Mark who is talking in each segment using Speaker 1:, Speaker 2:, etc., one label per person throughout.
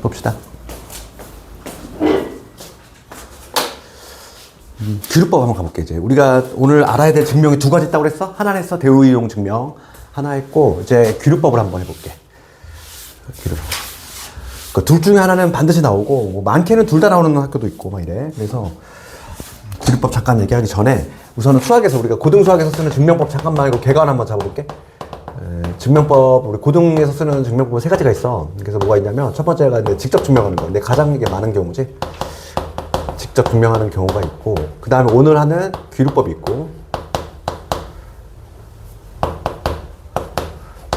Speaker 1: 봅시다. 규律법 한번 가볼게. 이제 우리가 오늘 알아야 될 증명이 두 가지 있다고 그랬어? 하나는 했어. 대우이용 증명. 하나 했고, 이제 규律법을 한번 해볼게. 규律. 그 둘 중에 하나는 반드시 나오고, 뭐 많게는 둘 다 나오는 학교도 있고, 막 이래. 그래서 규律법 잠깐 얘기하기 전에 우선은 수학에서 우리가 고등수학에서 쓰는 증명법 잠깐만 하고 개관 한번 잡아볼게. 증명법, 우리 고등에서 쓰는 증명법은 세 가지가 있어. 그래서 뭐가 있냐면 첫 번째가 이제 직접 증명하는 거. 근데 가장 이게 많은 경우지. 직접 증명하는 경우가 있고, 그 다음에 오늘 하는 규律법이 있고,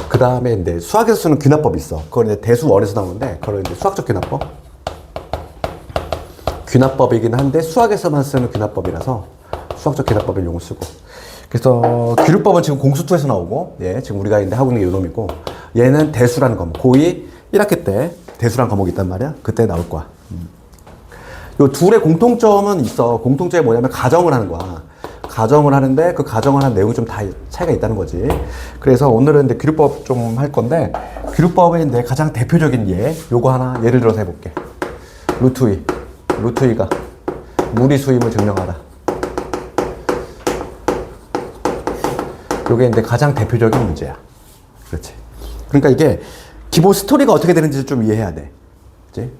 Speaker 1: 그 다음에 이제 수학에서 쓰는 귀납법이 있어. 그건 이제 대수원에서 나오는데, 그걸 이제 수학적 귀납법. 귀납법이긴 한데 수학에서만 쓰는 귀납법이라서 수학적 귀납법을 용어 쓰고. 그래서 규律법은 지금 공수2에서 나오고, 예, 지금 우리가 이제 하고 있는 게 요 놈이고, 얘는 대수라는 과목. 고2 1학기 때 대수라는 과목이 있단 말이야. 그때 나올 거야. 요 둘의 공통점은 있어. 공통점이 뭐냐면 가정을 하는 거야. 가정을 하는데 그 가정을 하는 내용이 좀 다 차이가 있다는 거지. 그래서 오늘은 이제 규律법 좀 할 건데, 규律법의 이제 가장 대표적인 예, 요거 하나 예를 들어서 해볼게. 루트 2. 루트 2가 무리수임을 증명하라. 요게 이제 가장 대표적인 문제야. 그렇지. 그러니까 이게 기본 스토리가 어떻게 되는지 좀 이해해야 돼. 그치?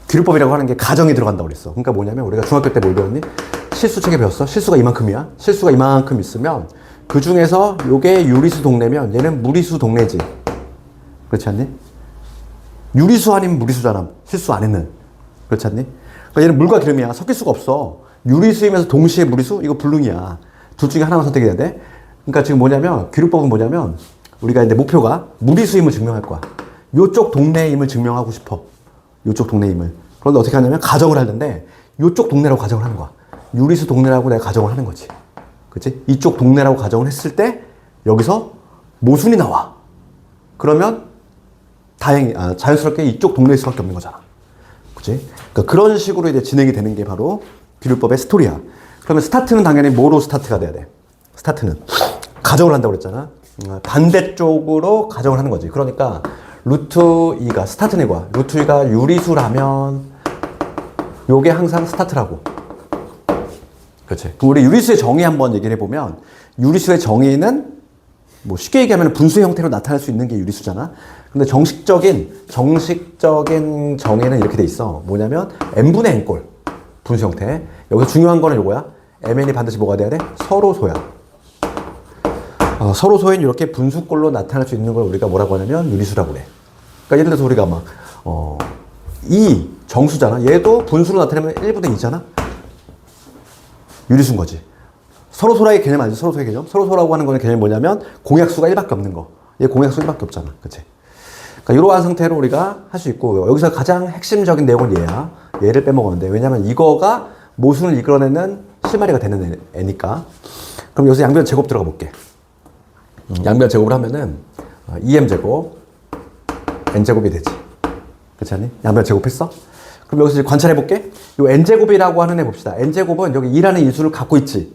Speaker 1: 규律법이라고 하는 게 가정이 들어간다고 그랬어. 그러니까 뭐냐면 우리가 중학교 때 뭘 배웠니? 실수책에 배웠어. 실수가 이만큼이야. 실수가 이만큼 있으면 그 중에서 요게 유리수 동래면 얘는 무리수 동래지. 그렇지 않니? 유리수 아니면 무리수잖아. 실수 안 했는. 그렇지 않니? 그러니까 얘는 물과 기름이야. 섞일 수가 없어. 유리수이면서 동시에 무리수? 이거 불능이야. 둘 중에 하나만 선택해야 돼. 그러니까 지금 뭐냐면 규律법은 뭐냐면 우리가 이제 목표가 무리수임을 증명할 거야. 요쪽 동네임을 증명하고 싶어. 요쪽 동네임을. 그런데 어떻게 하냐면 가정을 하는데 요쪽 동네라고 가정을 하는 거야. 유리수 동네라고 내가 가정을 하는 거지. 그치? 이쪽 동네라고 가정을 했을 때 여기서 모순이 나와. 그러면 다행히 자연스럽게 이쪽 동네일 수밖에 없는 거잖아. 그치? 그러니까 그런 식으로 이제 진행이 되는 게 바로 규律법의 스토리야. 그러면 스타트는 당연히 뭐로 스타트가 돼야 돼? 스타트는 가정을 한다고 그랬잖아. 반대쪽으로 가정을 하는 거지. 그러니까 루트 2가 스타트는 이거야. 루트 2가 유리수라면 요게 항상 스타트라고. 그렇지. 그럼 우리 유리수의 정의 한번 얘기를 해보면 유리수의 정의는 뭐 쉽게 얘기하면 분수의 형태로 나타날 수 있는 게 유리수잖아. 근데 정식적인 정의는 이렇게 돼 있어. 뭐냐면 n분의 n꼴 분수 형태. 여기서 중요한 거는 요거야. mn이 반드시 뭐가 돼야 돼? 서로소야. 서로소인 이렇게 분수꼴로 나타날 수 있는 걸 우리가 뭐라고 하냐면 유리수라고 그래. 그러니까 예를 들어서 우리가 막 이 정수잖아. 얘도 분수로 나타내면 1분의 2잖아. 유리수인 거지. 서로소라의 개념 아니지? 서로소의 개념? 서로소라고 하는 거는 개념이 뭐냐면 공약수가 1밖에 없는 거. 얘 공약수 1밖에 없잖아. 그치? 그러니까 이러한 상태로 우리가 할 수 있고, 여기서 가장 핵심적인 내용은 얘야. 얘를 빼먹었는데, 왜냐면 이거가 모순을 이끌어내는 실마리가 되는 애니까. 그럼 여기서 양변 제곱 들어가 볼게. 양변 제곱을 하면은 2m제곱 n제곱이 되지. 그렇지 않니? 양변 제곱했어? 그럼 여기서 이제 관찰해 볼게. 요 n제곱이라고 하는 애 봅시다. n제곱은 여기 2라는 인수를 갖고 있지.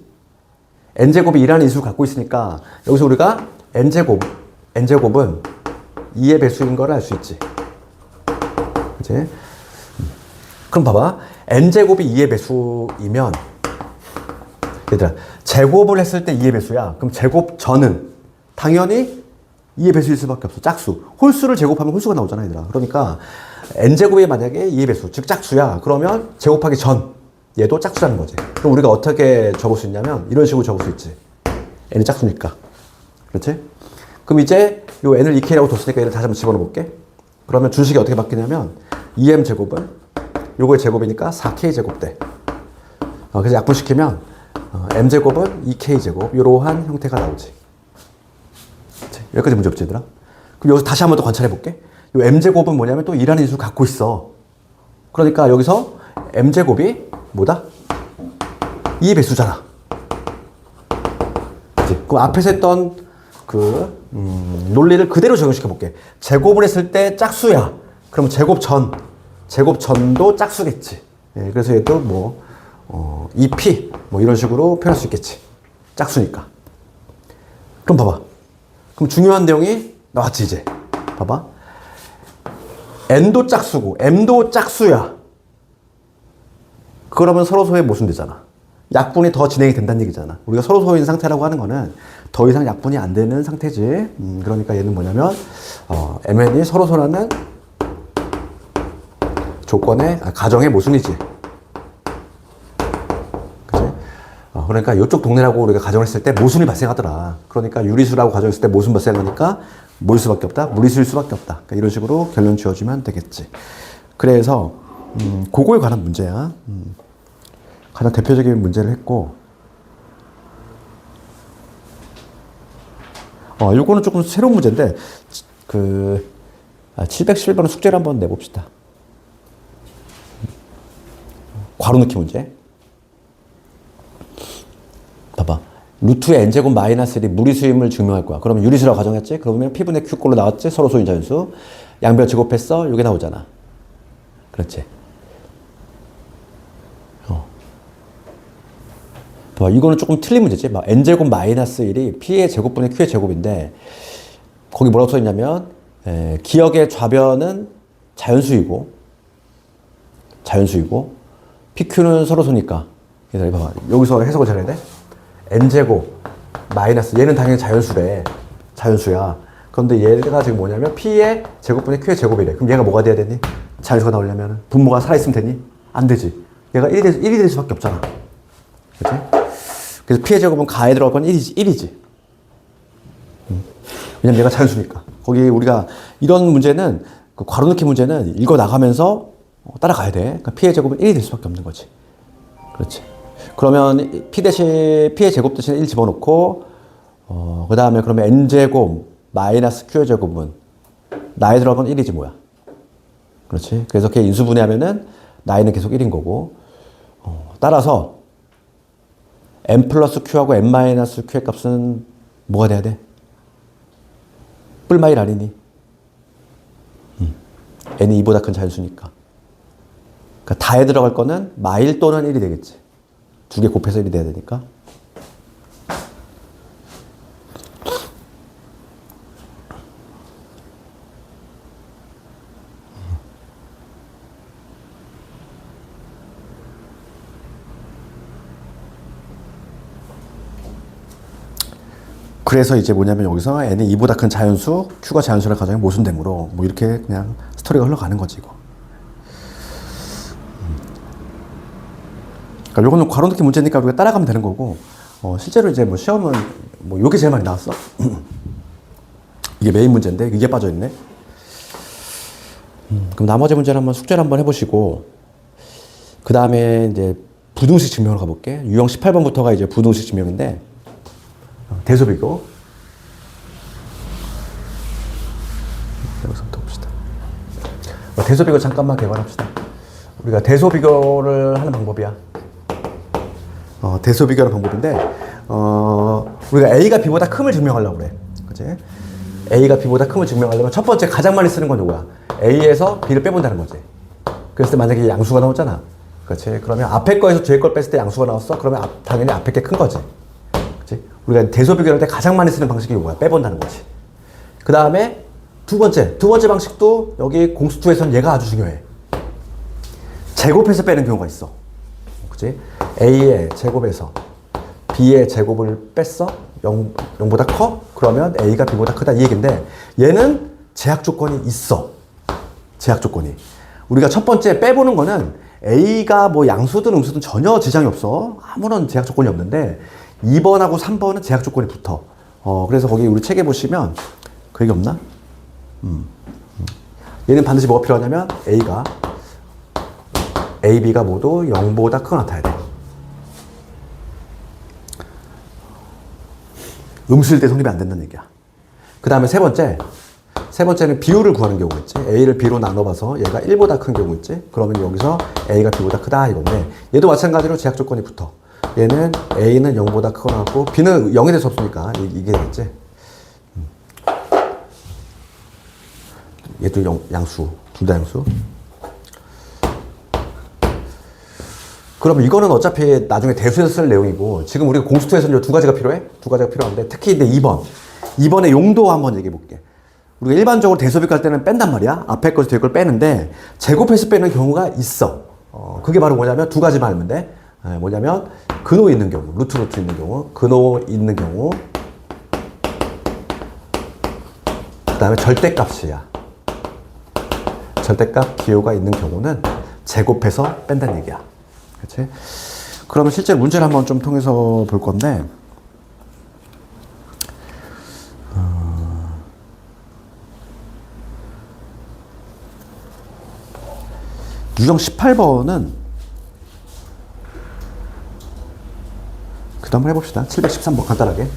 Speaker 1: n제곱이 2라는 인수를 갖고 있으니까 여기서 우리가 n제곱은 2의 배수인 걸 알 수 있지. 그치? 그럼 봐봐. n제곱이 2의 배수이면 얘들아, 제곱을 했을 때 2의 배수야. 그럼 제곱 전은 당연히 2의 배수일 수밖에 없어. 짝수. 홀수를 제곱하면 홀수가 나오잖아, 얘들아. 그러니까 n제곱이 만약에 2의 배수, 즉 짝수야. 그러면 제곱하기 전 얘도 짝수라는 거지. 그럼 우리가 어떻게 적을 수 있냐면 이런 식으로 적을 수 있지. n이 짝수니까. 그렇지? 그럼 이제 요 n을 2k라고 뒀으니까 얘를 다시 한번 집어넣어 볼게. 그러면 준식이 어떻게 바뀌냐면 2m제곱은 요거의 제곱이니까 4k제곱 돼. 그래서 약분시키면 m제곱은 2k제곱 이러한 형태가 나오지. 여기까지 문제 없지, 얘들아? 그럼 여기서 다시 한번 더 관찰해 볼게. 요 m제곱은 뭐냐면 또 2라는 인수를 갖고 있어. 그러니까 여기서 m제곱이 뭐다? 2의 배수잖아. 그치? 그럼 앞에서 했던 그 논리를 그대로 적용시켜 볼게. 제곱을 했을 때 짝수야. 그럼 제곱전도 짝수겠지. 예, 그래서 얘도 뭐 2p 뭐 이런 식으로 표현할 수 있겠지. 짝수니까. 그럼 봐봐. 그럼 중요한 내용이 나왔지, 이제. 봐봐. n도 짝수고 m도 짝수야. 그러면 서로소에 모순되잖아. 약분이 더 진행이 된다는 얘기잖아. 우리가 서로소인 상태라고 하는 거는 더 이상 약분이 안 되는 상태지. 그러니까 얘는 뭐냐면 mn이 서로소라는 조건의 가정의 모순이지. 그치? 그러니까 이쪽 동네라고 우리가 가정을 했을 때 모순이 발생하더라. 그러니까 유리수라고 가정했을 때 모순 발생하니까 뭐일 수밖에 없다? 무리수일 수밖에 없다. 그러니까 이런 식으로 결론 지어주면 되겠지. 그래서 그거에 관한 문제야. 가장 대표적인 문제를 했고, 요거는 조금 새로운 문제인데, 711번은 숙제를 한번 내봅시다. 괄호 넣기 문제. 봐봐. 루트 n제곱 마이너스 1이 무리수임을 증명할 거야. 그러면 유리수라고 가정했지? 그러면 P분의 Q꼴로 나왔지? 서로소인 자연수. 양변 제곱했어? 이게 나오잖아. 그렇지? 봐, 이거는 조금 틀린 문제지. 막 n제곱 마이너스 1이 P의 제곱분의 Q의 제곱인데, 거기 뭐라고 써있냐면, 기억의 좌변은 자연수이고, PQ는 서로소니까. 그래서 봐봐. 여기서 해석을 잘해야 돼. n제곱 마이너스, 얘는 당연히 자연수래. 자연수야. 그런데 얘가 지금 뭐냐면, P의 제곱분의 Q의 제곱이래. 그럼 얘가 뭐가 돼야 되니? 자연수가 나오려면, 분모가 살아있으면 되니? 안 되지. 얘가 1이 될 수밖에 없잖아. 그치? 그래서 P의 제곱은 가에 들어갈 건 1이지. 왜냐면 얘가 자연수니까. 거기 우리가 이런 문제는, 그 괄호 넣기 문제는 읽어 나가면서 따라가야 돼. 그러니까 P의 제곱은 1이 될 수밖에 없는 거지. 그렇지. 그러면 P의 제곱 대신에 1 집어넣고, 그 다음에 그러면 N제곱 마이너스 Q의 제곱은 나에 들어간 건 1이지 뭐야. 그렇지. 그래서 걔 인수분해하면은 나이는 계속 1인 거고, 따라서 n 플러스 q하고 n 마이너스 q의 값은 뭐가 돼야 돼? 뿔마일 아니니? n이 2보다 큰 자연수니까. 그러니까 다에 들어갈 거는 마일 또는 1이 되겠지. 두 개 곱해서 1이 돼야 되니까. 그래서 이제 뭐냐면 여기서 n이 2보다 큰 자연수, q가 자연수라 가정의 모순되므로 뭐 이렇게 그냥 스토리가 흘러가는 거지 이거. 그러니까 요거는 괄호 넣기 문제니까 우리가 따라가면 되는 거고, 실제로 이제 뭐 시험은 뭐 요게 제일 많이 나왔어. 이게 메인 문제인데 이게 빠져 있네. 그럼 나머지 문제는 한번 숙제를 한번 해보시고, 그 다음에 이제 부등식 증명으로 가볼게. 유형 18번부터가 이제 부등식 증명인데. 대소비교. 여기서부터 봅시다. 대소비교 잠깐만 개발합시다. 우리가 대소비교를 하는 방법이야. 대소비교하는 방법인데, 우리가 A가 B보다 큼을 증명하려고 그래. 그치? A가 B보다 큼을 증명하려면 첫 번째 가장 많이 쓰는 건 이거야. A에서 B를 빼본다는 거지. 그랬을 때 만약에 양수가 나오잖아. 그렇지? 그러면 앞에 거에서 뒤에 걸 뺐을 때 양수가 나왔어? 그러면 당연히 앞에 게 큰 거지. 우리가 대소비교할 때 가장 많이 쓰는 방식이 이거야. 빼본다는 거지. 그 다음에 두 번째 방식도 여기 공수투에서는 얘가 아주 중요해. 제곱해서 빼는 경우가 있어. 그치? A의 제곱에서 B의 제곱을 뺐어? 0보다 커? 그러면 A가 B보다 크다 이 얘기인데, 얘는 제약 조건이 있어. 제약 조건이. 우리가 첫 번째 빼보는 거는 A가 뭐 양수든 음수든 전혀 지장이 없어. 아무런 제약 조건이 없는데, 2번하고 3번은 제약 조건이 붙어. 그래서 거기 우리 책에 보시면 그 얘기 없나? 얘는 반드시 뭐가 필요하냐면 A, B가 모두 0보다 크거나 같아야 돼. 음수일 때 성립이 안 된다는 얘기야. 그 다음에 세 번째는 비율을 구하는 경우 있지. A를 B로 나눠봐서 얘가 1보다 큰 경우 있지. 그러면 여기서 A가 B보다 크다 이건데, 얘도 마찬가지로 제약 조건이 붙어. 얘는 A는 0보다 크거나 같고 B는 0이 될 수 없으니까 이게 되겠지. 얘도 양수, 둘 다 양수. 그러면 이거는 어차피 나중에 대수에서 쓸 내용이고, 지금 우리가 공수투에서는 두 가지가 필요해? 두 가지가 필요한데, 특히 근데 2번의 용도 한번 얘기해 볼게. 우리가 일반적으로 대소비할 때는 뺀단 말이야. 앞에 것이 뒤에 걸 빼는데 제곱해서 빼는 경우가 있어. 그게 바로 뭐냐면 두 가지만 알면 돼. 뭐냐면 근호 있는 경우, 루트 있는 경우, 근호 있는 경우, 그 다음에 절대값이야. 절대값 기호가 있는 경우는 제곱해서 뺀다는 얘기야. 그렇지? 그러면 실제 문제를 한번 좀 통해서 볼 건데, 유형 18번은 그 다음 해봅시다. 713번 간단하게.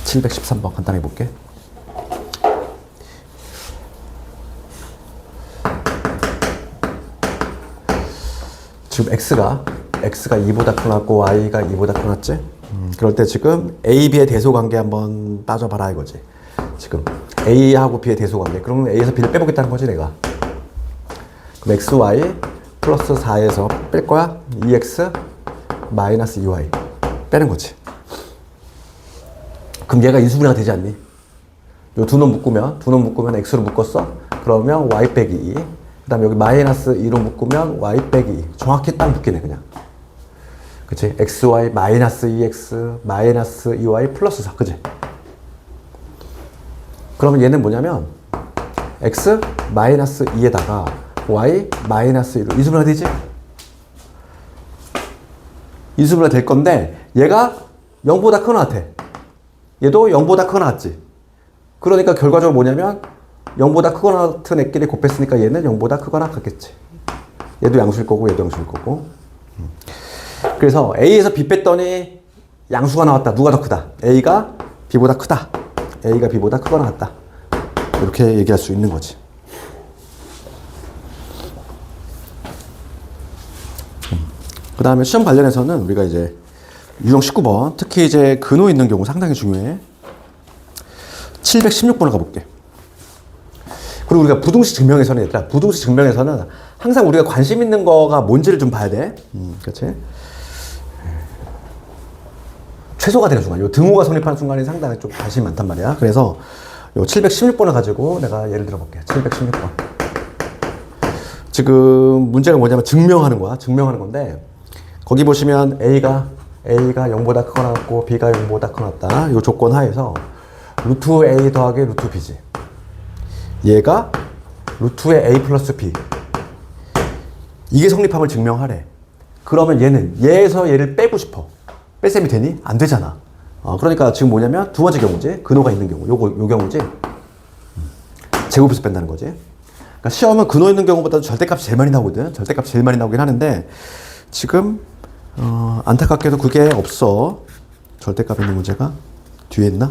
Speaker 1: 713번 간단하게 볼게. 지금 x가 2보다 커났고 y가 2보다 커났지? 그럴 때 지금 a, b의 대소관계 한번 따져봐라 이거지. 지금 a하고 b의 대소관계. 그러면 a에서 b를 빼보겠다는 거지 내가. 그럼 xy 플러스 4에서 뺄 거야. 2x 마이너스 2y 빼는 거지. 그럼 얘가 인수분해가 되지 않니? 요 두 놈 묶으면 x로 묶었어. 그러면 y 빼기 2. 그 다음에 여기 마이너스 2로 묶으면 y 빼기 2. 정확히 딱 묶이네 그냥. 그치? xy 마이너스 2x 마이너스 2y 플러스 4. 그치? 그러면 얘는 뭐냐면 x 마이너스 2에다가 y 마이너스 1로 인수분해가 되지? 인수분해가 될 건데 얘가 0보다 크거나 같아. 얘도 0보다 크거나 같지? 그러니까 결과적으로 뭐냐면 0보다 크거나 같은 애끼리 곱했으니까 얘는 0보다 크거나 같겠지. 얘도 양수일 거고 얘도 양수일 거고. 그래서 A에서 B 뺐더니 양수가 나왔다. 누가 더 크다? A가 B보다 크다. A가 B보다 크거나 같다. 이렇게 얘기할 수 있는 거지. 그 다음에 시험 관련해서는 우리가 이제 유형 19번 특히 이제 근호 있는 경우 상당히 중요해. 716번을 가볼게. 그리고 우리가 부등식 증명에서는 얘들아, 부등식 증명에서는 항상 우리가 관심 있는 거가 뭔지를 좀 봐야 돼. 그렇지? 최소가 되는 순간, 요 등호가 성립하는 순간이 상당히 좀 관심이 많단 말이야. 그래서 요 716번을 가지고 내가 예를 들어 볼게. 716번. 지금 문제가 뭐냐면 증명하는 거야. 증명하는 건데 거기 보시면 A가 0보다 크거나 같고 B가 0보다 크거나 같다. 이 조건 하에서 루트 A 더하기 루트 B지. 얘가 루트의 A 플러스 B. 이게 성립함을 증명하래. 그러면 얘에서 얘를 빼고 싶어. 뺄셈이 되니? 안 되잖아. 그러니까 지금 뭐냐면 두 번째 경우지. 근호가 있는 경우. 요 경우지. 제곱해서 뺀다는 거지. 그러니까 시험은 근호 있는 경우보다도 절대값이 제일 많이 나오거든. 절대값이 제일 많이 나오긴 하는데 지금 안타깝게도 그게 없어. 절대값 있는 문제가 뒤에 있나?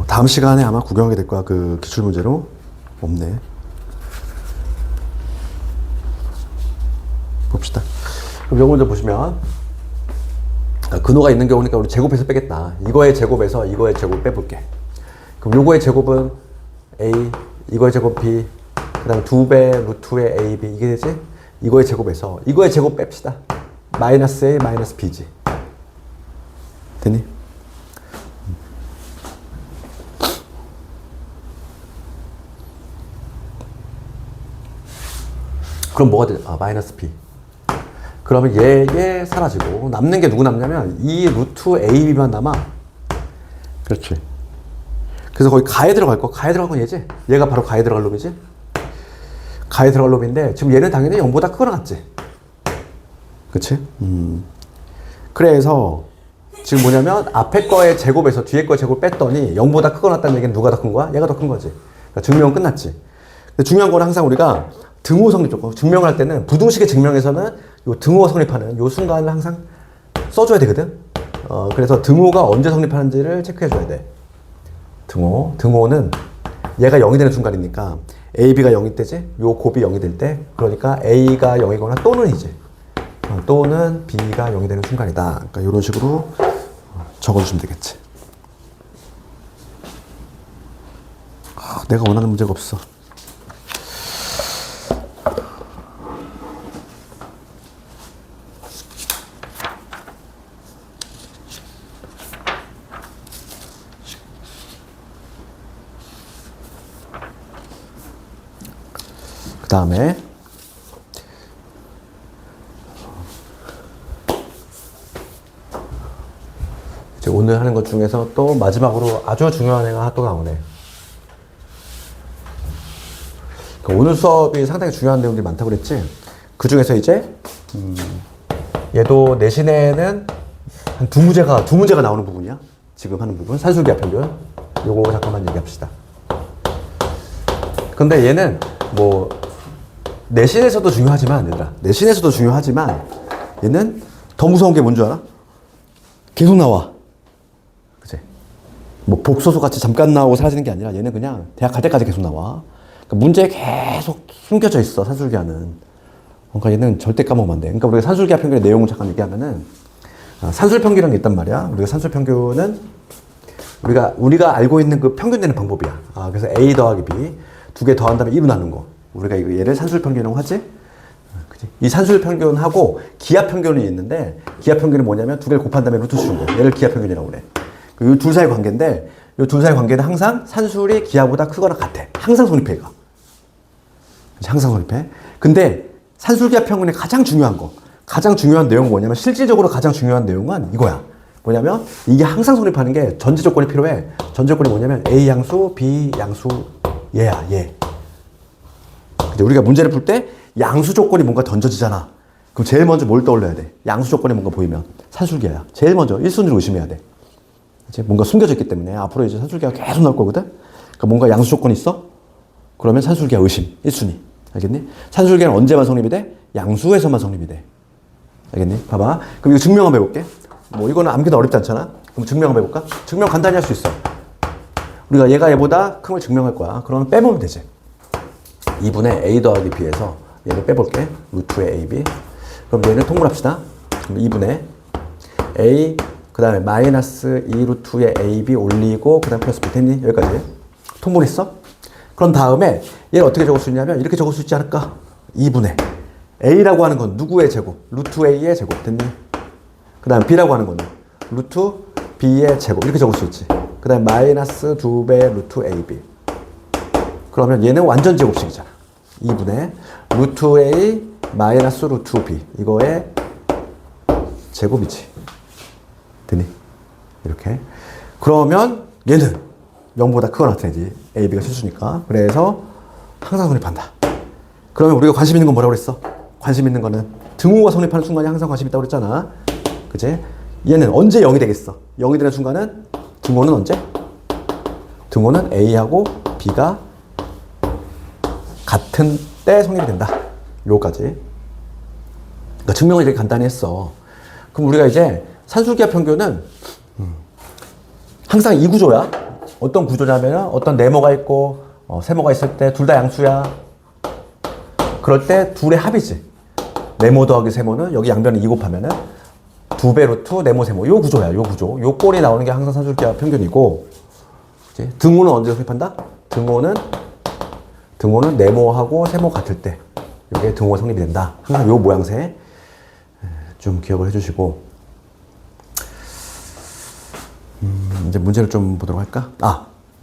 Speaker 1: 다음 시간에 아마 구경하게 될 거야. 그 기출문제로. 없네. 봅시다. 그럼 요 문제 보시면 근호가 있는 경우니까 우리 제곱해서 빼겠다. 이거의 제곱에서 이거의 제곱 빼볼게. 그럼 요거의 제곱은 A, 이거의 제곱 B, 그 다음에 2배 루트의 AB 이게 되지? 이거의 제곱에서 이거의 제곱 뺍시다. 마이너스 A 마이너스 B지. 되니? 그럼 뭐가 돼? 마이너스 B. 그러면 얘 사라지고 남는 게 누구 남냐면 이 루트 AB만 남아. 그렇지. 그래서 거기 가에 들어갈 거. 가에 들어갈 건 얘지. 얘가 바로 가에 들어갈 놈이지. 가에 들어갈 놈인데 지금 얘는 당연히 0보다 크거나 같지. 그치? 그래서 지금 뭐냐면 앞에 거의 제곱에서 뒤에 거의 제곱 뺐더니 0보다 크거나 같다는 얘기는 누가 더 큰 거야? 얘가 더 큰 거지. 그러니까 증명은 끝났지. 근데 중요한 건 항상 우리가 등호 성립 조건, 증명을 할 때는 부등식의 증명에서는 요 등호가 성립하는 요 순간을 항상 써줘야 되거든. 그래서 등호가 언제 성립하는지를 체크해줘야 돼. 등호는 얘가 0이 되는 순간이니까 A, B가 0이 때지? 요 곱이 0이 될 때, 그러니까 A가 0이거나 또는이지. 또는 B가 0이 되는 순간이다. 그러니까 이런 식으로 적어주시면 되겠지. 내가 원하는 문제가 없어. 다음에 이제 오늘 하는 것 중에서 또 마지막으로 아주 중요한 애가 또 나오네. 오늘 수업이 상당히 중요한 내용들이 많다고 그랬지. 그 중에서 이제 얘도 내신에는 한 두 문제가 나오는 부분이야. 지금 하는 부분 산술기하 평균. 요거 잠깐만 얘기합시다. 근데 얘는 뭐 내신에서도 중요하지만 얘들아, 내신에서도 중요하지만 얘는 더 무서운 게 뭔지 알아? 계속 나와. 그치? 뭐 복소수 같이 잠깐 나오고 사라지는 게 아니라 얘는 그냥 대학 갈 때까지 계속 나와. 그러니까 문제에 계속 숨겨져 있어, 산술기하는. 그러니까 얘는 절대 까먹으면 안 돼. 그러니까 우리가 산술기하 평균의 내용을 잠깐 얘기하면은, 산술 평균이라는 게 있단 말이야. 우리가 산술 평균은 우리가 알고 있는 그 평균 내는 방법이야. 그래서 A 더하기 B 두 개 더한 다음에 2로 나눈 거. 우리가 얘를 산술 평균이라고 하지? 그치? 이 산술 평균하고 기하 평균이 있는데, 기하 평균이 뭐냐면 두 개를 곱한 다음에 루트 주는 거. 얘를 기하 평균이라고 그래. 이 둘 사이 관계인데, 이 둘 사이 관계는 항상 산술이 기하보다 크거나 같아. 항상 성립해, 이거. 항상 성립해. 근데 산술기하 평균의 가장 중요한 내용은 뭐냐면, 실질적으로 가장 중요한 내용은 이거야. 뭐냐면 이게 항상 성립하는 게 전제 조건이 필요해. 전제 조건이 뭐냐면 A 양수, B 양수, 얘야, 얘. 이제 우리가 문제를 풀 때 양수 조건이 뭔가 던져지잖아. 그럼 제일 먼저 뭘 떠올려야 돼? 양수 조건이 뭔가 보이면 산술기하야. 제일 먼저 1순위로 의심해야 돼. 이제 뭔가 숨겨져 있기 때문에 앞으로 이제 산술기하가 계속 나올 거거든. 그러니까 뭔가 양수 조건이 있어? 그러면 산술기하 의심 1순위. 알겠니? 산술기하는 언제만 성립이 돼? 양수에서만 성립이 돼. 알겠니? 봐봐. 그럼 이거 증명 한번 해볼게. 뭐 이거는 암기도 어렵지 않잖아. 그럼 증명 한번 해볼까? 증명 간단히 할 수 있어. 우리가 얘가 얘보다 큰 걸 증명할 거야. 그러면 빼보면 되지. 2분의 A 더하기 B에서 얘를 빼볼게. 루트의 AB. 그럼 얘는 통분합시다. 그럼 2분의 A 그 다음에 마이너스 2 루트의 AB 올리고 그 다음 플러스 B 됐니? 여기까지. 통분했어? 그런 다음에 얘를 어떻게 적을 수 있냐면 이렇게 적을 수 있지 않을까? 2분의 A라고 하는 건 누구의 제곱? 루트 A의 제곱 됐니? 그 다음 B라고 하는 거는 루트 B의 제곱 이렇게 적을 수 있지. 그 다음 마이너스 2배 루트 AB. 그러면 얘는 완전 제곱식이잖아. 2분의 루트 A 마이너스 루트 B 이거의 제곱이지. 됐니? 이렇게. 그러면 얘는 0보다 크거나 같아야지. AB가 실수니까. 그래서 항상 성립한다. 그러면 우리가 관심 있는 건 뭐라고 그랬어? 관심 있는 거는 등호가 성립하는 순간이 항상 관심 있다고 그랬잖아. 그치? 얘는 언제 0이 되겠어? 0이 되는 순간은 등호는 언제? 등호는 A하고 B가 같은 때 성립이 된다. 요까지. 그러니까 증명을 이렇게 간단히 했어. 그럼 우리가 이제 산술기하 평균은 항상 이 구조야. 어떤 구조냐면 어떤 네모가 있고 세모가 있을 때 둘 다 양수야. 그럴 때 둘의 합이지. 네모 더하기 세모는 여기 양변을 2 곱하면은 2배 루트 네모 세모. 요 구조야. 요 구조. 요 꼴이 나오는 게 항상 산술기하 평균이고, 그치? 등호는 언제 성립한다? 등호는 네모하고 세모 같을 때 이게 등호가 성립이 된다. 항상 요 모양새 좀 기억을 해주시고, 이제 문제를 좀 보도록 할까?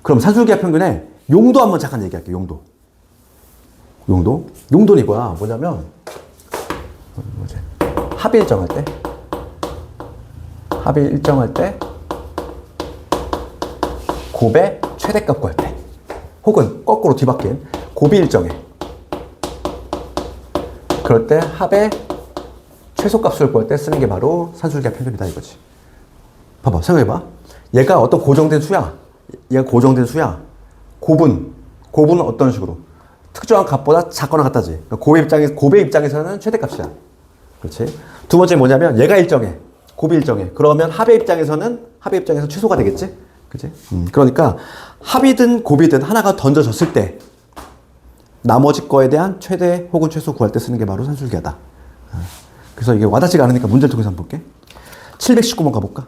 Speaker 1: 그럼 산술기하 평균의 용도 한번 잠깐 얘기할게. 용도는 이거야. 뭐냐면 합이 일정할 때 곱의 최대값 구할 때, 혹은 거꾸로 뒤바뀐 곱이 일정해. 그럴 때 합의 최소값을 구할 때 쓰는 게 바로 산술기하 평균이다 이거지. 봐봐, 생각해봐. 얘가 어떤 고정된 수야. 곱은 어떤 식으로? 특정한 값보다 작거나 같다지. 곱의 입장에서는 최대값이야. 그렇지? 두 번째 뭐냐면 얘가 일정해. 곱이 일정해. 그러면 합의 입장에서 최소가 되겠지? 그치? 그러니까 합이든 곱이든 하나가 던져졌을 때 나머지 거에 대한 최대 혹은 최소 구할 때 쓰는 게 바로 산술기하다. 그래서 이게 와닿지가 않으니까 문제를 통해서 한번 볼게. 719번 가볼까?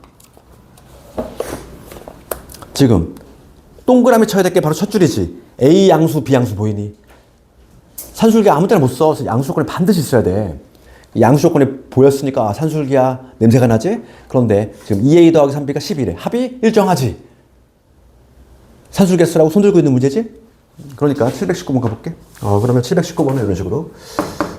Speaker 1: 지금 동그라미 쳐야 될 게 바로 첫 줄이지. A 양수, B 양수 보이니? 산술기하 아무 때나 못 써. 양수 조건이 반드시 있어야 돼. 양수 조건이 보였으니까 산술기하 냄새가 나지? 그런데 지금 2A 더하기 3B가 11에 합이 일정하지? 산술기하 쓰라고 손 들고 있는 문제지? 그러니까 719번 가볼게. 그러면 719번은 이런 식으로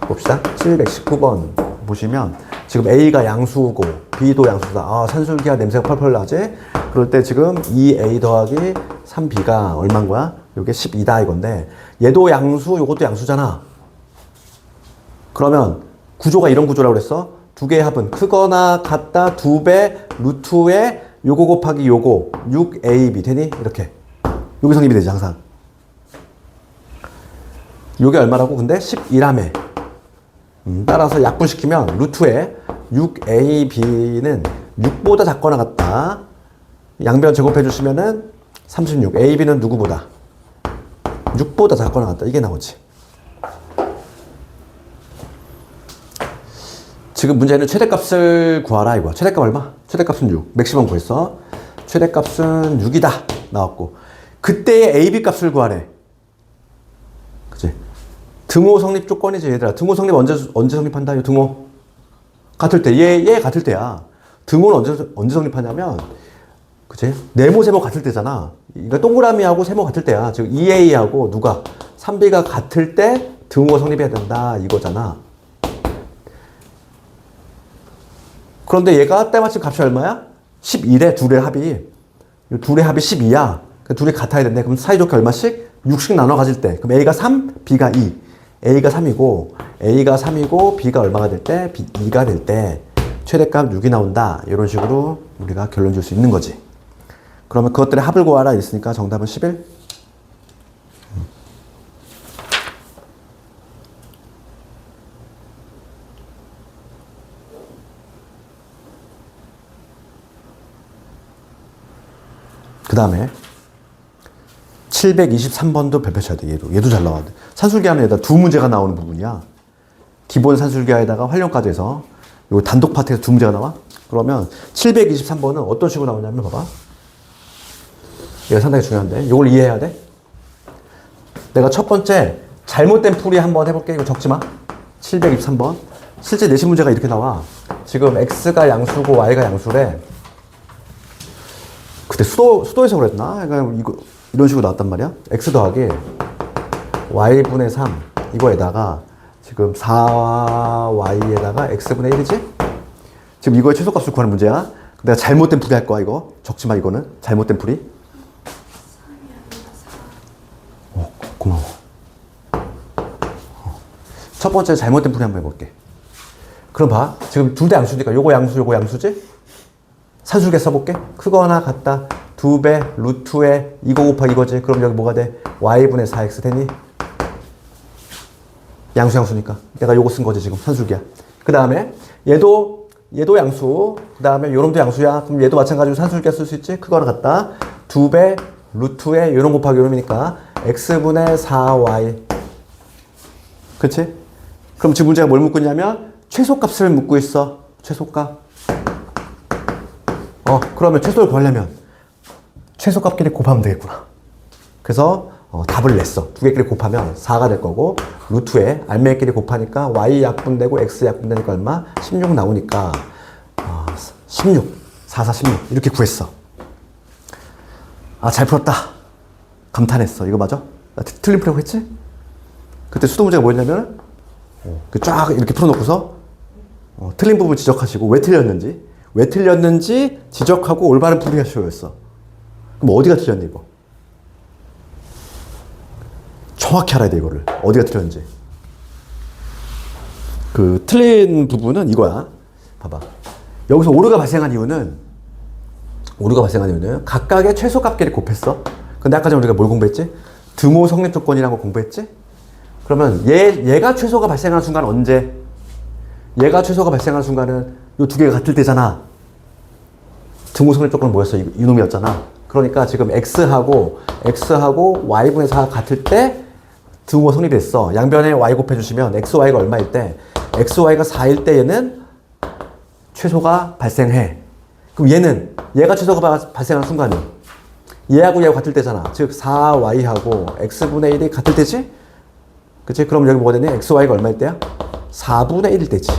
Speaker 1: 봅시다. 719번 보시면 지금 A가 양수고 B도 양수다. 산술기와 냄새가 펄펄 나지? 그럴 때 지금 2A 더하기 3B가 얼마인 거야? 이게 12다 이건데 얘도 양수, 요것도 양수잖아. 그러면 구조가 이런 구조라고 그랬어. 두 개의 합은 크거나 같다 2배 루트에 요거 곱하기 요거 6AB 되니? 이렇게. 요게 성립이 되지 항상. 요게 얼마라고? 근데 12라며. 따라서 약분시키면 루트에 6AB는 6보다 작거나 같다. 양변 제곱해 주시면은 36. AB는 누구보다? 6보다 작거나 같다. 이게 나오지. 지금 문제는 최대값을 구하라 이거야. 최대값 얼마? 최대값은 6. 맥시멈 구했어. 최대값은 6이다. 나왔고. 그때의 AB 값을 구하래. 그치? 등호 성립 조건이지 얘들아. 등호 성립 언제 성립한다? 이 등호. 같을 때. 얘 같을 때야. 등호는 언제 성립하냐면 그치? 네모 세모 같을 때잖아. 그러니까 동그라미하고 세모 같을 때야. 즉 2A하고 누가 3B가 같을 때 등호가 성립해야 된다 이거잖아. 그런데 얘가 때마침 값이 얼마야? 11에 둘의 합이. 이 둘의 합이 12야. 둘이 같아야 된대. 그럼 사이좋게 얼마씩? 6씩 나눠 가질 때. 그럼 A가 3, B가 2. A가 3이고 B가 얼마가 될 때? 2가 될 때 최대값 6이 나온다. 이런 식으로 우리가 결론 줄 수 있는 거지. 그러면 그것들의 합을 구하라 있으니까 정답은 11. 그 다음에 723번도 별표쳐야 돼. 얘도 잘 나와야 돼. 산술기하면 두 문제가 나오는 부분이야. 기본 산술기하에다가 활용까지 해서 요 단독 파트에서 두 문제가 나와. 그러면 723번은 어떤 식으로 나오냐면 봐봐. 얘가 상당히 중요한데 이걸 이해해야 돼. 내가 첫 번째 잘못된 풀이 한번 해볼게. 이거 적지 마. 723번. 실제 내신 문제가 이렇게 나와. 지금 X가 양수고 Y가 양수래. 그때 수도에서 그랬나? 그러니까 이런 식으로 나왔단 말이야. X 더하기 Y분의 3 이거에다가 지금 4Y에다가 X분의 1이지? 지금 이거의 최소값을 구하는 문제야. 내가 잘못된 풀이 할 거야 이거. 적지 마 이거는. 잘못된 풀이. 고마워. 첫 번째 잘못된 풀이 한번 해볼게. 그럼 봐. 지금 둘 다 양수니까 요거 양수 요거 양수지? 산술계 써볼게. 크거나 같다 2배 루트에 이거 곱하기 이거지. 그럼 여기 뭐가 돼? Y분의 4X 되니? 양수니까 내가 요거 쓴 거지 지금 산술기야. 그 다음에 얘도 양수. 그 다음에 요놈도 양수야. 그럼 얘도 마찬가지로 산술기야 쓸 수 있지? 크거나 같다 2배 루트에 요놈 곱하기 요놈이니까 X분의 4Y. 그치? 그럼 지금 문제가 뭘 묻고 있냐면 최소값을 묻고 있어. 최소값. 그러면 최소를 구하려면 최소값끼리 곱하면 되겠구나. 그래서 답을 냈어. 두 개끼리 곱하면 4가 될 거고 루트에 알맹이끼리 곱하니까 Y 약분되고 X 약분되니까 얼마? 16 나오니까 16, 4, 4, 16 이렇게 구했어. 잘 풀었다. 감탄했어. 이거 맞아? 나 틀린 풀이라고 했지? 그때 수도 문제가 뭐였냐면 쫙 이렇게 풀어놓고서 틀린 부분 지적하시고 왜 틀렸는지 지적하고 올바른 풀이 하시오였어. 그럼 어디가 틀렸니 이거? 정확히 알아야 돼 이거를. 어디가 틀렸는지. 그 틀린 부분은 이거야. 봐봐. 여기서 오류가 발생한 이유는 각각의 최소값끼리 곱했어. 근데 아까 전에 우리가 뭘 공부했지? 등호 성립 조건이라는 거 공부했지? 그러면 얘가 최소가 발생하는 순간 언제? 얘가 최소가 발생하는 순간은 이 두 개가 같을 때잖아. 등호 성립 조건은 뭐였어? 이놈이었잖아. 그러니까 지금 X하고 Y분의 4가 같을 때 등호가 성립됐어. 양변에 Y 곱해주시면 XY가 얼마일 때? XY가 4일 때 얘는 최소가 발생해. 그럼 얘가 최소가 발생하는 순간이 얘하고 같을 때잖아. 즉 4Y하고 X분의 1이 같을 때지? 그치? 그럼 여기 뭐가 되니? XY가 얼마일 때야? 4분의 1일 때지.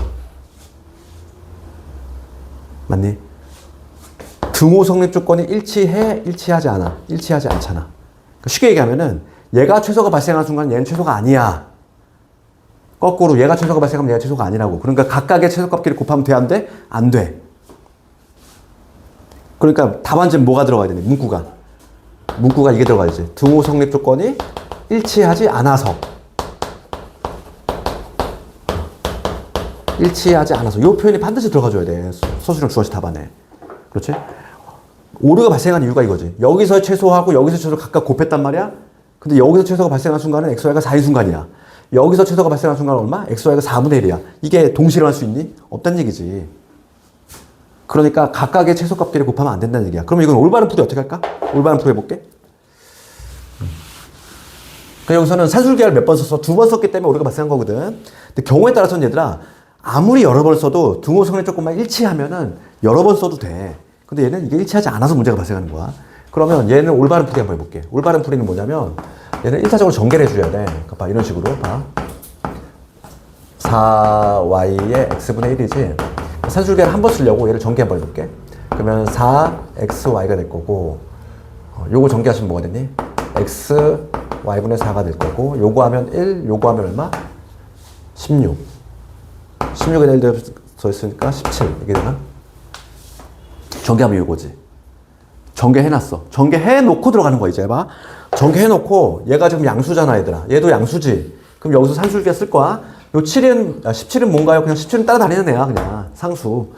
Speaker 1: 맞니? 등호 성립 조건이 일치해? 일치하지 않아? 일치하지 않잖아. 쉽게 얘기하면은 얘가 최소가 발생하는 순간 얘는 최소가 아니야. 거꾸로 얘가 최소가 발생하면 얘가 최소가 아니라고. 그러니까 각각의 최소값끼리 곱하면 돼, 안 돼? 안 돼. 그러니까 답안지는 뭐가 들어가야 되니? 문구가. 문구가 이게 들어가야지. 등호 성립 조건이 일치하지 않아서. 일치하지 않아서. 이 표현이 반드시 들어가줘야 돼. 서술형 주어식 답안에. 그렇지? 오류가 발생한 이유가 이거지. 여기서 최소하고 여기서 최소 각각 곱했단 말이야? 근데 여기서 최소가 발생한 순간은 XY가 4인 순간이야. 여기서 최소가 발생한 순간은 얼마? XY가 4분의 1이야. 이게 동시에 일어날 수 있니? 없다는 얘기지. 그러니까 각각의 최소값끼리 곱하면 안 된다는 얘기야. 그럼 이건 올바른 풀이 어떻게 할까? 올바른 풀 해볼게. 그러니까 여기서는 산술계를 몇 번 썼어? 2번 썼기 때문에 오류가 발생한 거거든. 근데 경우에 따라서는 얘들아, 아무리 여러 번 써도 등호 성립 조건만 일치하면은 여러 번 써도 돼. 근데 얘는 이게 일치하지 않아서 문제가 발생하는 거야. 그러면 얘는 올바른 풀이 한번 해볼게. 올바른 풀이는 뭐냐면 얘는 1차적으로 전개를 해줘야 돼. 그러니까 봐, 이런 식으로 봐. 4y의 x분의 1이지. 산술계를 한 번 쓰려고 얘를 전개 한번 해볼게. 그러면 4xy가 될 거고, 요거 전개하시면 뭐가 되니? xy분의 4가 될 거고, 요거 하면 1, 요거 하면 얼마? 16. 16에 1 더 있으니까 17. 이게 되나? 전개하면 이거지. 전개해놨어. 전개해놓고 들어가는 거야, 이제. 봐. 전개해놓고, 얘가 지금 양수잖아, 얘들아. 얘도 양수지. 그럼 여기서 산술계 쓸 거야. 요 17은 뭔가요? 그냥 17은 따라다니는 애야, 그냥. 상수.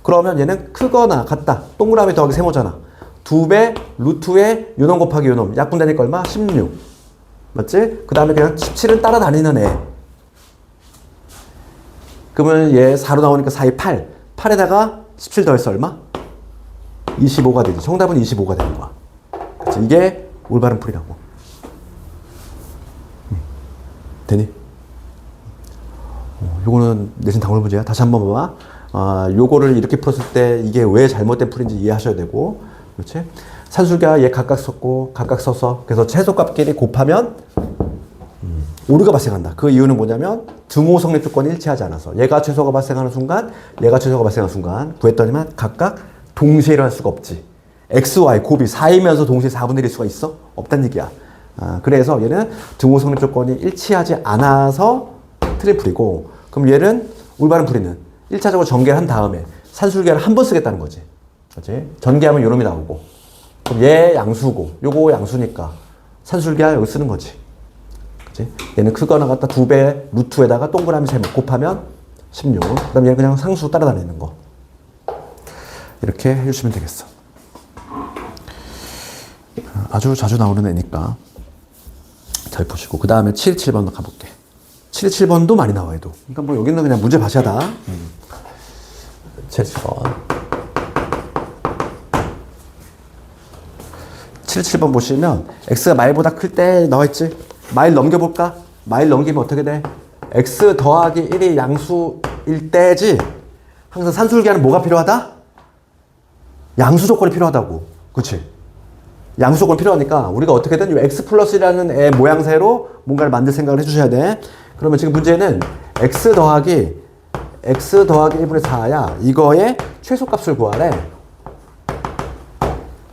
Speaker 1: 그러면 얘는 크거나 같다. 동그라미 더하기 세모잖아. 2배, 루트에 요놈 곱하기 요놈. 약분되니까 얼마? 16. 맞지? 그 다음에 그냥 17은 따라다니는 애. 그러면 얘 4로 나오니까 4에 8. 8에다가 17 더해서 얼마? 25가 되지. 정답은 25가 되는 거야. 그치? 이게 올바른 풀이라고. 되니? 요거는 내신 당월 문제야. 다시 한번 봐봐. 요거를 이렇게 풀었을 때 이게 왜 잘못된 풀인지 이해하셔야 되고. 그렇지? 산술계가 얘 각각 썼고, 각각 써서. 그래서 최소값끼리 곱하면, 오류가 발생한다. 그 이유는 뭐냐면, 등호 성립 조건이 일치하지 않아서. 얘가 최소가 발생하는 순간, 얘가 최소가 발생하는 순간, 구했더니만 각각 동시에 일어날 수가 없지. x, y, 곱이 4이면서 동시에 4분의 1일 수가 있어? 없다는 얘기야. 그래서 얘는 등호 성립 조건이 일치하지 않아서 트리플이고, 그럼 얘는 올바른 풀이는 1차적으로 전개를 한 다음에 산술계를 한 번 쓰겠다는 거지. 그렇지? 전개하면 요놈이 나오고, 그럼 얘 양수고, 요거 양수니까 산술계를 여기 쓰는 거지. 그렇지? 얘는 크거나 같다 2배 루트에다가 동그라미 세모 곱하면 16. 그 다음 얘는 그냥 상수 따라다니는 거. 이렇게 해주시면 되겠어. 아주 자주 나오는 애니까 잘 보시고. 그 다음에 727번도 가볼게. 727번도 많이 나와, 얘도. 그러니까 뭐 여기는 그냥 문제 봐셔다. 727번. 727번 보시면 x가 마일보다 클 때 나와있지? 마일 넘겨볼까? 마일 넘기면 어떻게 돼? x 더하기 1이 양수일 때지. 항상 산술계는 뭐가 필요하다? 양수 조건이 필요하다고. 그치? 양수 조건이 필요하니까 우리가 어떻게든 이 x 플러스라는 애 모양새로 뭔가를 만들 생각을 해주셔야 돼. 그러면 지금 문제는 x 더하기 1분의 4야. 이거의 최소값을 구하래.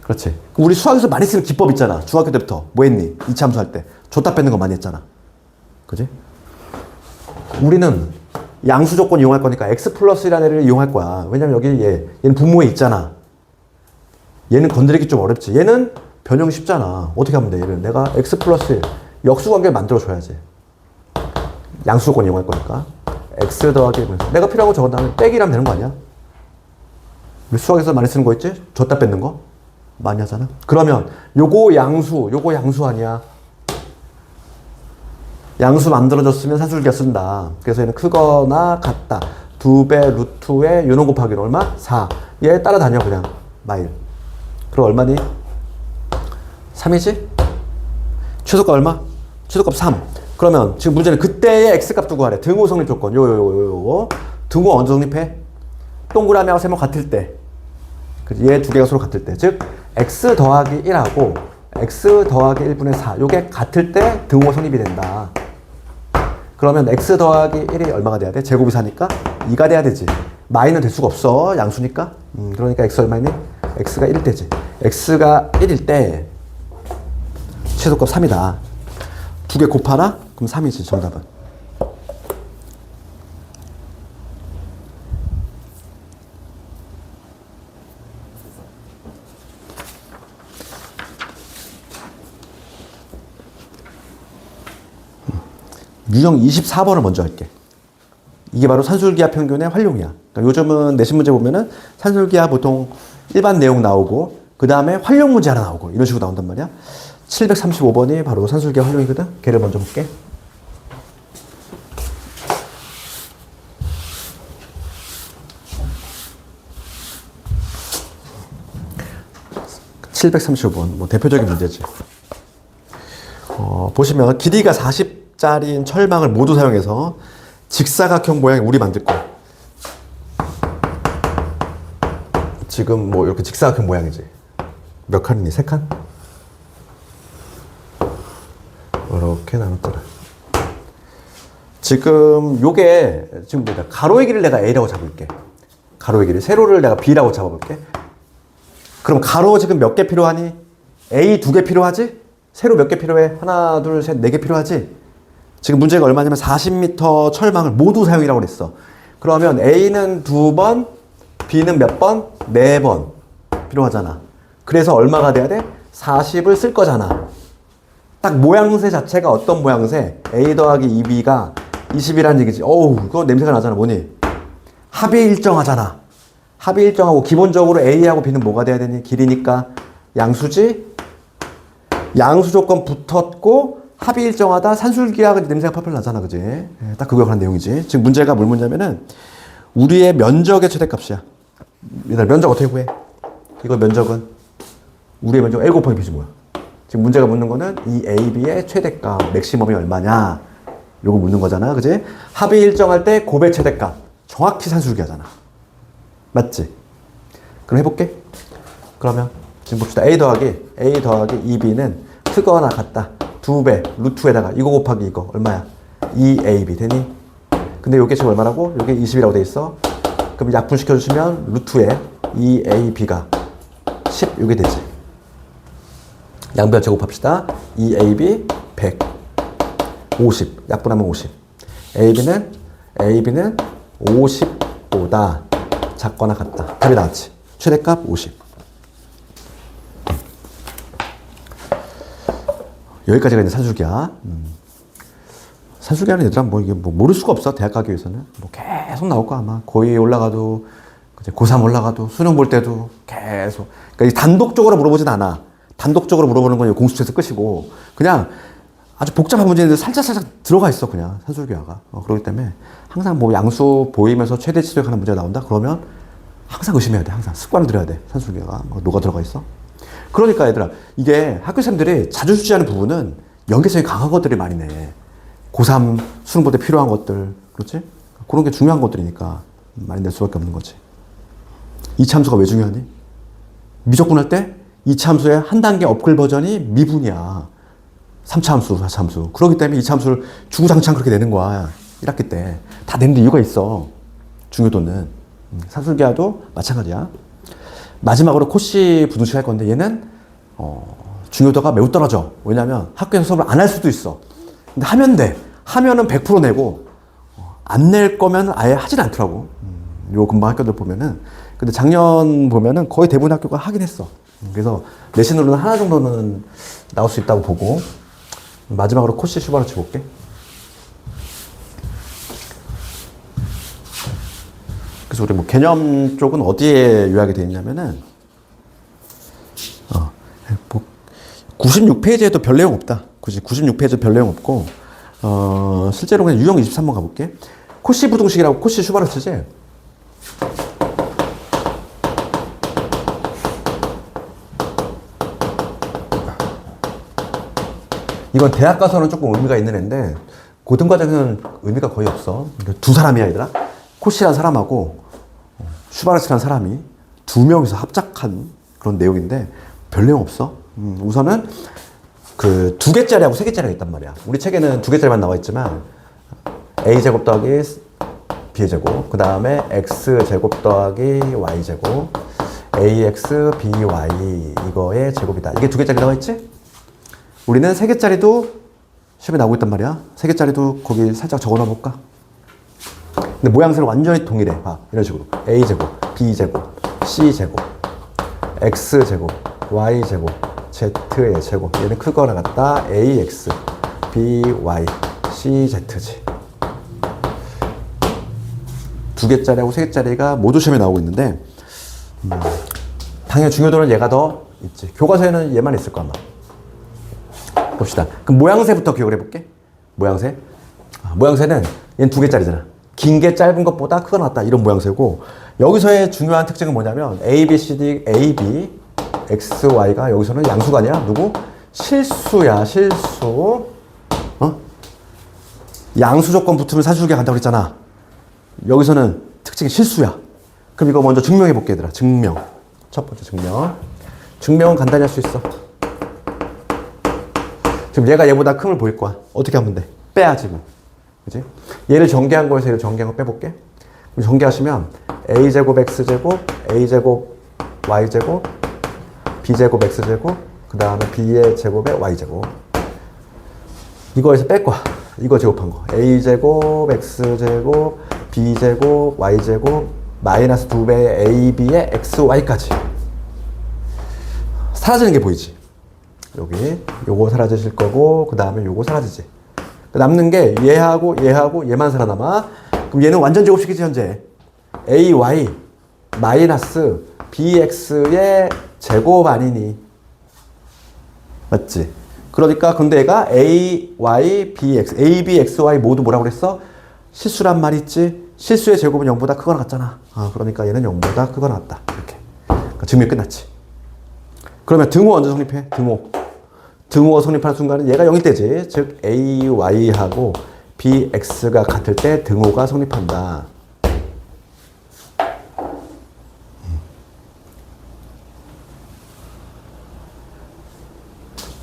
Speaker 1: 그렇지. 우리 수학에서 많이 쓰는 기법 있잖아. 중학교 때부터. 뭐 했니? 이차함수 할 때. 줬다 뺏는 거 많이 했잖아. 그지? 우리는 양수 조건 이용할 거니까 x 플러스라는 애를 이용할 거야. 왜냐면 여기 얘는 분모에 있잖아. 얘는 건드리기 좀 어렵지. 얘는 변형이 쉽잖아. 어떻게 하면 돼? 얘는 내가 x 플러스 역수관계를 만들어줘야지. 양수 조건 이용할 거니까. x 더하기 1분의 내가 필요한 거 적은 다음에 빼기라면 되는 거 아니야? 우리 수학에서 많이 쓰는 거 있지? 줬다 뺏는 거? 많이 하잖아. 그러면 요거 양수 아니야? 양수 만들어줬으면 산술계 쓴다. 그래서 얘는 크거나 같다. 2배 루트에 요놈 곱하기는 얼마? 4. 얘 따라다녀 그냥. 마일. 그럼 얼마니? 3이지? 최소값 얼마? 최소값 3. 그러면 지금 문제는 그때의 x값 두고 하래. 등호 성립 조건. 요거. 등호 언제 성립해? 동그라미하고 세모 같을 때. 얘 두 개가 서로 같을 때. 즉 x 더하기 1하고 x 더하기 1분의 4. 요게 같을 때 등호 성립이 된다. 그러면 x 더하기 1이 얼마가 돼야 돼? 제곱이 4니까 2가 돼야 되지. 마이는 될 수가 없어. 양수니까. 그러니까 x 얼마니? x가 1일 때지. x가 1일 때 최소값 3이다. 두 개 곱하라? 그럼 3이지 정답은. 유형 24번을 먼저 할게. 이게 바로 산술기하 평균의 활용이야. 그러니까 요즘은 내신 문제 보면은 산술기하 보통 일반 내용 나오고 그 다음에 활용 문제 하나 나오고 이런 식으로 나온단 말이야. 735번이 바로 산술기하 활용이거든. 걔를 먼저 볼게. (735번) 뭐 대표적인 문제지. 보시면 길이가 40짜리인 철망을 모두 사용해서 직사각형 모양의 울이 만들 거야. 지금 뭐 이렇게 직사각형 모양이지. 몇 칸이니? 3칸? 이렇게 나눴더라. 지금 요게 지금 내가 가로의 길이를 내가 A라고 잡을게. 가로의 길이. 세로를 내가 B라고 잡아볼게. 그럼 가로 지금 몇 개 필요하니? A 2개 필요하지? 세로 몇 개 필요해? 하나, 둘, 셋, 4개 필요하지? 지금 문제가 얼마냐면 40m 철망을 모두 사용이라고 그랬어. 그러면 A는 2번, B는 몇 번? 4번 필요하잖아. 그래서 얼마가 돼야 돼? 40을 쓸 거잖아. 딱 모양새 자체가 어떤 모양새? A 더하기 2B가 20이라는 얘기지. 어우, 그거 냄새가 나잖아. 뭐니? 합이 일정하잖아. 합이 일정하고 기본적으로 A하고 B는 뭐가 돼야 되니? 길이니까 양수지? 양수 조건 붙었고 합이 일정하다. 산술기하 냄새가 펄펄 나잖아. 그지? 예, 딱 그거에 관한 내용이지. 지금 문제가 뭘 묻냐면은 우리의 면적의 최대값이야. 얘들아, 면적 어떻게 구해? 이거 면적은 우리의 면적 L 곱하기 B지 뭐야. 지금 문제가 묻는 거는 이 AB의 최대값, 맥시멈이 얼마냐? 요거 묻는 거잖아. 그지? 합이 일정할 때 곱의 최대값. 정확히 산술기하잖아. 맞지? 그럼 해볼게. 그러면 지금 봅시다. A 더하기 2B는 크거나 같다. 2배, 루트에다가 이거 곱하기 이거 얼마야? 2AB 되니? 근데 요게 지금 얼마라고? 요게 20이라고 돼 있어. 그럼 약분시켜주시면 루트에 2AB가 10 요게 되지. 양변 제곱합시다. 2AB 100 50 약분하면 50. AB는 50보다 작거나 같다. 답이 나왔지. 최대값 50. 여기까지가 이제 산술기하. 산술기하는 얘들아 뭐 이게 뭐 모를 수가 없어. 대학 가기 위해서는 뭐 계속 나올 거야 아마. 고2 올라가도 고3 올라가도 수능 볼 때도 계속. 그러니까 단독적으로 물어보진 않아. 단독적으로 물어보는 건 공수처에서 끝이고 그냥 아주 복잡한 문제인데 살짝 들어가 있어 그냥 산술기하가. 그렇기 때문에 항상 뭐 양수 보이면서 최대 치력하는 문제가 나온다. 그러면 항상 의심해야 돼. 항상 습관을 들여야 돼. 산술기하가 뭐가 들어가 있어. 그러니까 얘들아 이게 학교생들이 자주 숙지하는 부분은 연계성이 강한 것들이 많이 내. 고3 수능 볼 때 필요한 것들 그렇지? 그런 게 중요한 것들이니까 많이 낼 수밖에 없는 거지. 이차함수가 왜 중요하니? 미적분 할 때 이차함수의 한 단계 업글 버전이 미분이야. 3차함수, 4차함수. 그렇기 때문에 이차함수를 주구장창 그렇게 내는 거야. 1학기 때. 다 내는데 이유가 있어. 중요도는. 산술기하도 마찬가지야. 마지막으로 코시 부등식 할 건데 얘는 중요도가 매우 떨어져. 왜냐면 학교에서 수업을 안 할 수도 있어. 근데 하면 돼. 하면은 100% 내고 안 낼 거면 아예 하진 않더라고. 요 금방 학교들 보면은. 근데 작년 보면은 거의 대부분 학교가 하긴 했어. 그래서 내신으로는 하나 정도는 나올 수 있다고 보고 마지막으로 코시 슈바르츠 볼게. 그래서 우리 뭐 개념 쪽은 어디에 요약이 되어 있냐면은 96페이지에도 별 내용 없다. 96페이지에 별 내용 없고 실제로 그냥 유형 23번 가볼게. 코시 부등식이라고 코시 슈바르츠지. 이건 대학 가서는 조금 의미가 있는 애인데 고등과정에는 의미가 거의 없어. 두 사람이야 얘들아. 코시라는 사람하고 슈바르츠라는 사람이 두 명이서 합작한 그런 내용인데 별 내용 없어. 우선은 그 2개짜리하고 3개짜리가 있단 말이야. 우리 책에는 2개짜리만 나와 있지만 a제곱 더하기 b제곱 그 다음에 x제곱 더하기 y제곱 ax by 이거의 제곱이다. 이게 2개짜리 나와 있지? 우리는 3개짜리도 시험에 나오고 있단 말이야. 3개짜리도 거기 살짝 적어놔 볼까? 근데 모양새는 완전히 동일해. 봐. 이런 식으로. A제곱, B제곱, C제곱, X제곱, Y제곱, Z의 제곱. 얘는 크거나 같다. AX, BY, CZ지. 2개짜리하고 3개짜리가 모두 시험에 나오고 있는데, 당연히 중요도는 얘가 더 있지. 교과서에는 얘만 있을 거 아마. 봅시다. 그럼 모양새부터 기억을 해볼게. 모양새. 모양새는 얘는 2개짜리잖아. 긴 게 짧은 것보다 크거나 같다. 이런 모양새고, 여기서의 중요한 특징은 뭐냐면 A, B, C, D, A, B, X, Y가 여기서는 양수가 아니라 누구? 실수야. 실수. 양수 조건 붙으면 산술기가 간다고 그랬잖아. 여기서는 특징이 실수야. 그럼 이거 먼저 증명해 볼게, 얘들아. 증명. 첫 번째 증명. 증명은 간단히 할 수 있어. 지금 얘가 얘보다 큼을 보일 거야. 어떻게 하면 돼? 빼야지 뭐. 그치? 얘를 전개한 거에서 얘를 전개한 거 빼볼게. 그럼 전개하시면 A제곱 X제곱, A제곱 Y제곱, B제곱 X제곱, 그 다음에 B의 제곱에 Y제곱. 이거에서 뺄 거야. 이거 제곱한 거. A제곱 X제곱, B제곱 Y제곱, 마이너스 2배의 AB의 XY까지. 사라지는 게 보이지? 여기 요거 사라지실 거고, 그 다음에 요거 사라지지. 남는 게 얘하고 얘하고 얘만 살아남아. 그럼 얘는 완전 제곱식이지 현재. AY 마이너스 BX의 제곱 아니니. 맞지? 그러니까 근데 얘가 AY, BX, AB, XY 모두 뭐라고 그랬어? 실수란 말이 있지? 실수의 제곱은 0보다 크거나 같잖아. 그러니까 얘는 0보다 크거나 같다. 이렇게. 그러니까 증명이 끝났지. 그러면 등호 언제 성립해? 등호가 성립하는 순간은 얘가 0일 때지. 즉 AY하고 BX가 같을 때 등호가 성립한다.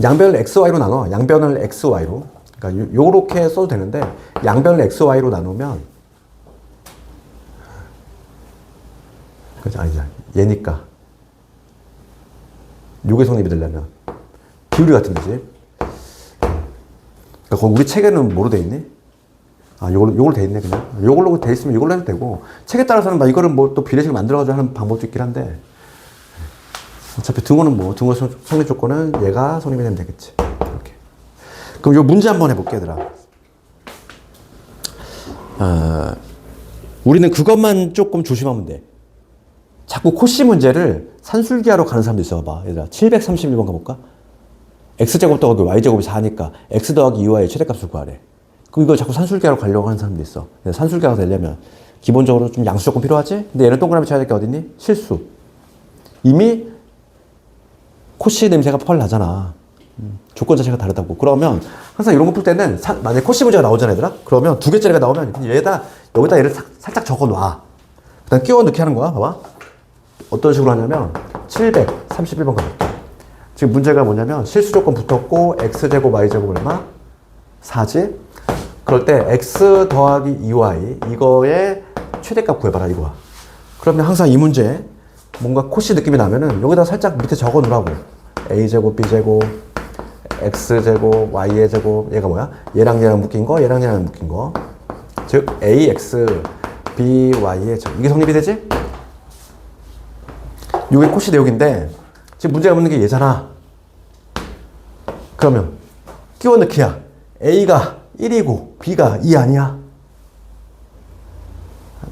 Speaker 1: 양변을 XY로 나눠. 양변을 XY로. 그러니까 요렇게 써도 되는데 양변을 XY로 나누면 그렇지 아니잖아. 얘니까 요게 성립이 되려면 비율이 같은 거지. 그러니까 우리 책에는 뭐로 돼 있니? 요걸로 돼 있네, 그냥. 요걸로 돼 있으면 이걸로 해도 되고, 책에 따라서는 막 이거를 뭐 또 비례식을 만들어가지고 하는 방법도 있긴 한데, 어차피 등호는 뭐, 등호 성립 조건은 얘가 성립이 되면 되겠지. 이렇게. 그럼 요 문제 한번 해볼게, 얘들아. 우리는 그것만 조금 조심하면 돼. 자꾸 코시 문제를 산술기하러 가는 사람도 있어. 봐봐. 얘들아. 731번 가볼까? x제곱 더하기 y제곱이 4니까 x 더하기 2y의 최대값을 구하래. 그럼 이걸 자꾸 산술기하러 가려고 하는 사람도 있어. 산술기하가 되려면 기본적으로 좀 양수 조건 필요하지? 근데 얘는 동그라미 쳐야 될 게 어딨니? 실수. 이미 코시 냄새가 펄 나잖아. 조건 자체가 다르다고. 그러면 항상 이런 거 풀 때는 만약에 코시 문제가 나오잖아, 얘들아? 그러면 2개짜리가 나오면 여기다 얘를 살짝 적어놔. 그 다음 끼워 넣기 하는 거야. 봐봐. 어떤 식으로 하냐면 731번 가볼게. 지금 문제가 뭐냐면 실수 조건 붙었고 x제곱 y제곱 얼마? 4지? 그럴 때 x 더하기 2y 이거의 최대값 구해봐라 이거야. 그러면 항상 이 문제 뭔가 코시 느낌이 나면은 여기다 살짝 밑에 적어 놓으라고. a제곱 b제곱 x제곱 y의 제곱 얘가 뭐야? 얘랑 얘랑 묶인 거 얘랑 얘랑 묶인 거. 즉 ax by의 제곱. 이게 성립이 되지? 이게 코시 내용인데 지금 문제가 묻는 게 얘잖아. 그러면 끼워 넣기야. A가 1이고 B가 2 아니야?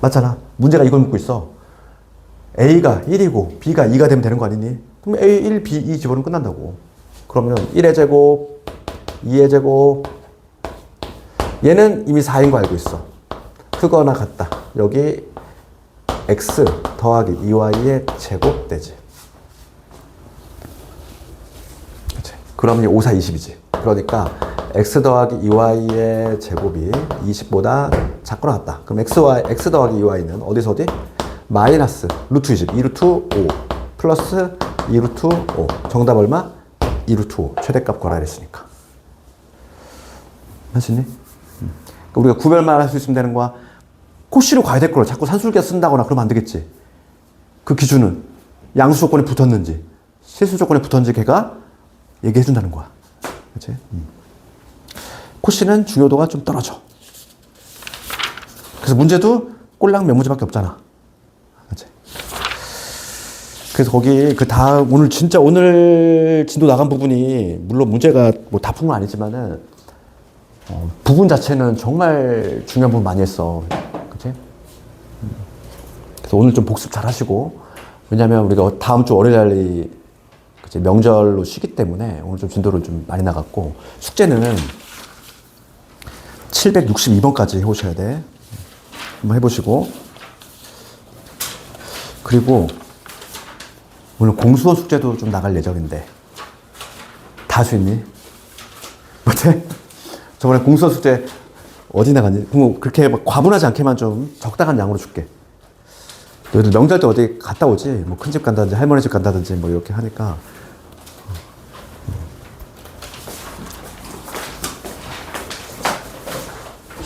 Speaker 1: 맞잖아. 문제가 이걸 묻고 있어. A가 1이고 B가 2가 되면 되는 거 아니니? 그럼 A, 1, B, 2 집어넣으면 끝난다고. 그러면 1의 제곱, 2의 제곱 얘는 이미 4인 거 알고 있어. 크거나 같다. 여기 X 더하기 2Y의 제곱 되지. 그럼 5, 4, 20이지. 그러니까 x 더하기 2y의 제곱이 20보다 작거나 같다. 그럼 x 더하기 2y는 어디서 어디? 마이너스 루트 20, 2루트 5 플러스 2루트 5. 정답 얼마? 2루트 5. 최대값 구하라 했으니까. 맞겠니? 그러니까 우리가 구별만 할 수 있으면 되는 거야. 코시로 가야 될 걸 자꾸 산술기가 쓴다거나 그러면 안 되겠지. 그 기준은 양수 조건이 붙었는지 실수 조건이 붙었는지 걔가 얘기해 준다는 거야. 그치? 코씨는 중요도가 좀 떨어져. 그래서 문제도 꼴랑 몇 문제밖에 없잖아. 그치? 그래서 거기 그 다음 오늘 진짜 오늘 진도 나간 부분이 물론 문제가 뭐 다 푼 건 아니지만은 부분 자체는 정말 중요한 부분 많이 했어. 그치? 그래서 오늘 좀 복습 잘 하시고 왜냐면 우리가 다음 주 월요일 날이 그치? 명절로 쉬기 때문에 오늘 좀 진도를 좀 많이 나갔고 숙제는 762번까지 해오셔야 돼. 한번 해보시고 그리고 오늘 공수어 숙제도 좀 나갈 예정인데 다 할 수 있니? 못해? 저번에 공수어 숙제 어디 나갔니? 그렇게 막 과분하지 않게만 좀 적당한 양으로 줄게. 너희들 명절 때 어디 갔다 오지? 뭐 큰 집 간다든지 할머니 집 간다든지 뭐 이렇게 하니까